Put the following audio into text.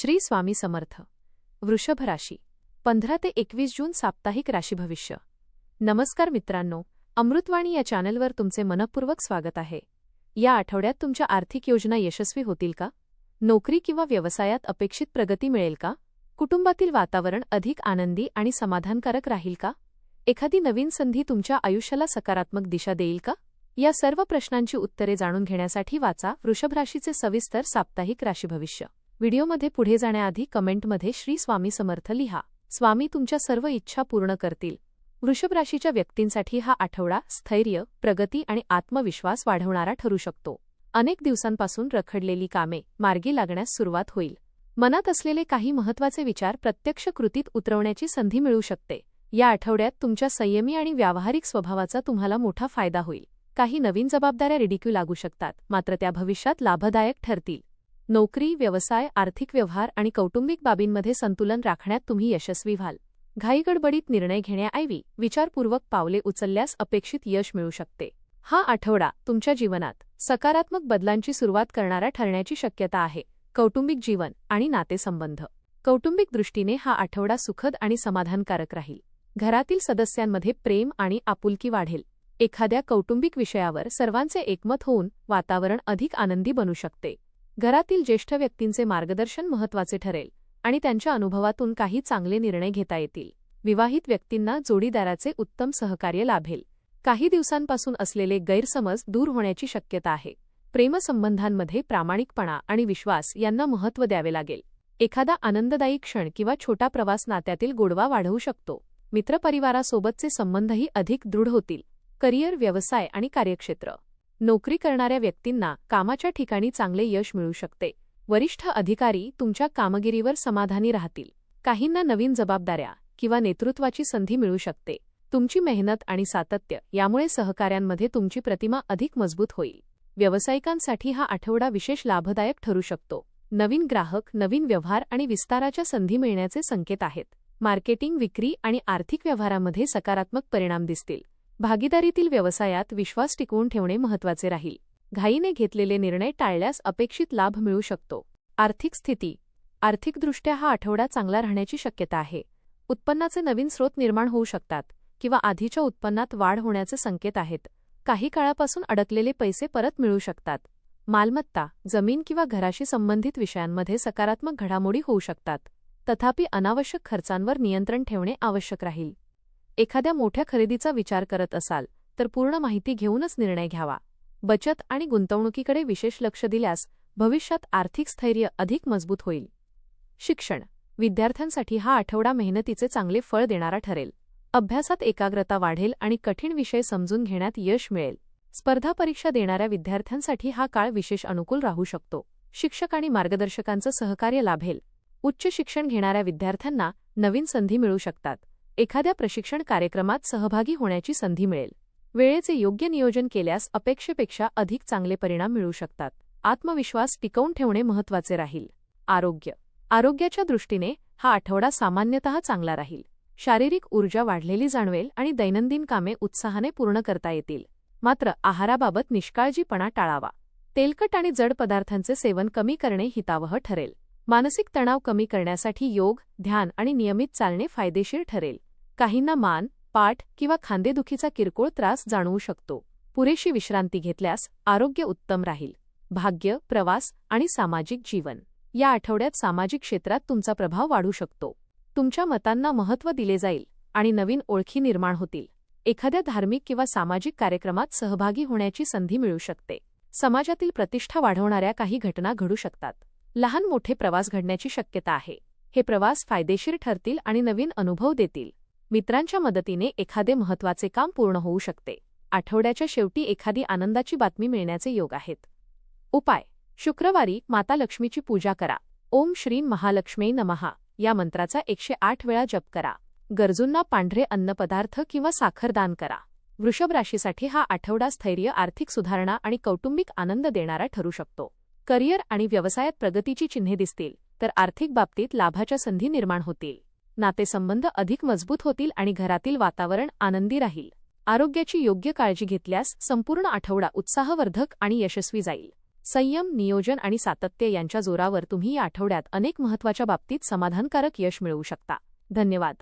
श्री स्वामी समर्थ. वृषभ राशी 15 ते 21 जून साप्ताहिक राशी भविष्य. नमस्कार मित्रांनो, अमृतवाणी या चॅनलवर तुमचे मनःपूर्वक स्वागत आहे. या आठवड्यात तुमच्या आर्थिक योजना यशस्वी होतील का? नोकरी किंवा व्यवसायात अपेक्षित प्रगती मिळेल का? कुटुंबातील वातावरण अधिक आनंदी आणि समाधानकारक राहील का? एखादी नवीन संधी तुमच्या आयुष्याला सकारात्मक दिशा देईल का? या सर्व प्रश्नांची उत्तरे जाणून घेण्यासाठी वाचा वृषभ राशीचे सविस्तर साप्ताहिक राशी भविष्य. व्हिडिओमध्ये पुढे जाण्याआधी कमेंटमध्ये श्री स्वामी समर्थ लिहा. स्वामी तुमच्या सर्व इच्छा पूर्ण करतील. वृषभ राशीच्या व्यक्तींसाठी हा आठवडा स्थैर्य, प्रगती आणि आत्मविश्वास वाढवणारा ठरू शकतो. अनेक दिवसांपासून रखडलेली कामे मार्गी लागण्यास सुरुवात होईल. मनात असलेले काही महत्त्वाचे विचार प्रत्यक्ष कृतीत उतरवण्याची संधी मिळू शकते. या आठवड्यात तुमच्या संयमी आणि व्यावहारिक स्वभावाचा तुम्हाला मोठा फायदा होईल. काही नवीन जबाबदाऱ्या रिडिक्यू लागू शकतात, मात्र त्या भविष्यात लाभदायक ठरतील. नोकरी, व्यवसाय, आर्थिक व्यवहार आणि कौटुंबिक बाबींमध्ये संतुलन राखण्यात तुम्ही यशस्वी व्हाल. घाईगडबडीत निर्णय घेण्याऐवजी विचारपूर्वक पावले उचलल्यास अपेक्षित यश मिळू शकते. हा आठवडा तुमच्या जीवनात सकारात्मक बदलांची सुरुवात करणारा ठरण्याची शक्यता आहे. कौटुंबिक जीवन आणि नातेसंबंध. कौटुंबिक दृष्टीने हा आठवडा सुखद आणि समाधानकारक राहील. घरातील सदस्यांमध्ये प्रेम आणि आपुलकी वाढेल. एखाद्या कौटुंबिक विषयावर सर्वांचे एकमत होऊन वातावरण अधिक आनंदी बनू शकते. घरातील ज्येष्ठ व्यक्तींचे मार्गदर्शन महत्त्वाचे ठरेल आणि त्यांच्या अनुभवातून काही चांगले निर्णय घेता येतील. विवाहित व्यक्तींना जोडीदाराचे उत्तम सहकार्य लाभेल. काही दिवसांपासून असलेले गैरसमज दूर होण्याची शक्यता आहे. प्रेमसंबंधांमध्ये प्रामाणिकपणा आणि विश्वास यांना महत्त्व द्यावे लागेल. एखादा आनंददायी क्षण किंवा छोटा प्रवास नात्यातील गोडवा वाढवू शकतो. मित्रपरिवारासोबतचे संबंधही अधिक दृढ होतील. करिअर, व्यवसाय आणि कार्यक्षेत्र. नोकरी करणाऱ्या व्यक्तींना कामाच्या ठिकाणी चांगले यश मिळू शकते. वरिष्ठ अधिकारी तुमच्या कामगिरीवर समाधानी राहतील. काहींना नवीन जबाबदाऱ्या किंवा नेतृत्वाची संधी मिळू शकते. तुमची मेहनत आणि सातत्य यामुळे सहकाऱ्यांमध्ये तुमची प्रतिमा अधिक मजबूत होईल. व्यावसायिकांसाठी हा आठवडा विशेष लाभदायक ठरू शकतो. नवीन ग्राहक, नवीन व्यवहार आणि विस्ताराच्या संधी मिळण्याचे संकेत आहेत. मार्केटिंग, विक्री आणि आर्थिक व्यवहारामध्ये सकारात्मक परिणाम दिसतील. भागीदारीतील व्यवसायात विश्वास टिकवून ठेवणे महत्त्वाचे राहील. घाईने घेतलेले निर्णय टाळल्यास अपेक्षित लाभ मिळू शकतो. आर्थिक स्थिती. आर्थिकदृष्ट्या हा आठवडा चांगला राहण्याची शक्यता आहे. उत्पन्नाचे नवीन स्रोत निर्माण होऊ शकतात किंवा आधीच्या उत्पन्नात वाढ होण्याचे संकेत आहेत. काही काळापासून अडकलेले पैसे परत मिळू शकतात. मालमत्ता, जमीन किंवा घराशी संबंधित विषयांमध्ये सकारात्मक घडामोडी होऊ शकतात. तथापि अनावश्यक खर्चांवर नियंत्रण ठेवणे आवश्यक राहील. एखाद्या मोठ्या खरेदीचा विचार करत असाल तर पूर्ण माहिती घेऊनच निर्णय घ्यावा. बचत आणि गुंतवणुकीकडे विशेष लक्ष दिल्यास भविष्यात आर्थिक स्थैर्य अधिक मजबूत होईल. शिक्षण. विद्यार्थ्यांसाठी हा आठवडा मेहनतीचे चांगले फळ देणारा ठरेल. अभ्यासात एकाग्रता वाढेल आणि कठीण विषय समजून घेण्यात यश मिळेल. स्पर्धा परीक्षा देणाऱ्या विद्यार्थ्यांसाठी हा काळ विशेष अनुकूल राहू शकतो. शिक्षक आणि मार्गदर्शकांचं सहकार्य लाभेल. उच्च शिक्षण घेणाऱ्या विद्यार्थ्यांना नवीन संधी मिळू शकतात. एखाद्या प्रशिक्षण कार्यक्रमात सहभागी होण्याची संधी मिळेल. वेळेचे योग्य नियोजन केल्यास अपेक्षेपेक्षा अधिक चांगले परिणाम मिळू शकतात. आत्मविश्वास टिकवून ठेवणे महत्त्वाचे राहील. आरोग्य. आरोग्याच्या दृष्टीने हा आठवडा सामान्यतः चांगला राहील. शारीरिक ऊर्जा वाढलेली जाणवेल आणि दैनंदिन कामे उत्साहाने पूर्ण करता येतील. मात्र आहाराबाबत निष्काळजीपणा टाळावा. तेलकट आणि जड पदार्थांचे सेवन कमी करणे हितावह ठरेल. मानसिक तणाव कमी करण्यासाठी योग, ध्यान आणि नियमित चालणे फायदेशीर ठरेल. काहींना मान, पाठ किंवा खांदेदुखीचा किरकोळ त्रास जाणवू शकतो. पुरेशी विश्रांती घेतल्यास आरोग्य उत्तम राहील. भाग्य, प्रवास आणि सामाजिक जीवन. या आठवड्यात सामाजिक क्षेत्रात तुमचा प्रभाव वाढू शकतो. तुमच्या मतांना महत्त्व दिले जाईल आणि नवीन ओळखी निर्माण होतील. एखाद्या धार्मिक किंवा सामाजिक कार्यक्रमात सहभागी होण्याची संधी मिळू शकते. समाजातील प्रतिष्ठा वाढवणाऱ्या काही घटना घडू शकतात. लहान मोठे प्रवास घडण्याची शक्यता आहे. हे प्रवास फायदेशीर ठरतील आणि नवीन अनुभव देतील. मित्रांच्या मदतीने एखादे महत्त्वाचे काम पूर्ण होऊ शकते. आठवड्याच्या शेवटी एखादी आनंदाची बातमी मिळण्याचे योग आहेत. उपाय. शुक्रवारी माता लक्ष्मीची पूजा करा. ओम श्रीं महालक्ष्मी नमः या मंत्राचा 108 वेळा जप करा. गरजूंना पांढरे अन्नपदार्थ किंवा साखर दान करा. वृषभ राशीसाठी हा आठवडा स्थैर्य, आर्थिक सुधारणा आणि कौटुंबिक आनंद देणारा ठरू शकतो. करिअर आणि व्यवसायात प्रगतीची चिन्हे दिसतील, तर आर्थिक बाबतीत लाभाच्या संधी निर्माण होतील. नातेसंबंध अधिक मजबूत होतील आणि घरातील वातावरण आनंदी राहील. आरोग्याची योग्य काळजी घेतल्यास संपूर्ण आठवडा उत्साहवर्धक आणि यशस्वी जाईल. संयम, नियोजन आणि सातत्य यांच्या जोरावर तुम्ही या आठवड्यात अनेक महत्त्वाच्या बाबतीत समाधानकारक यश मिळवू शकता. धन्यवाद.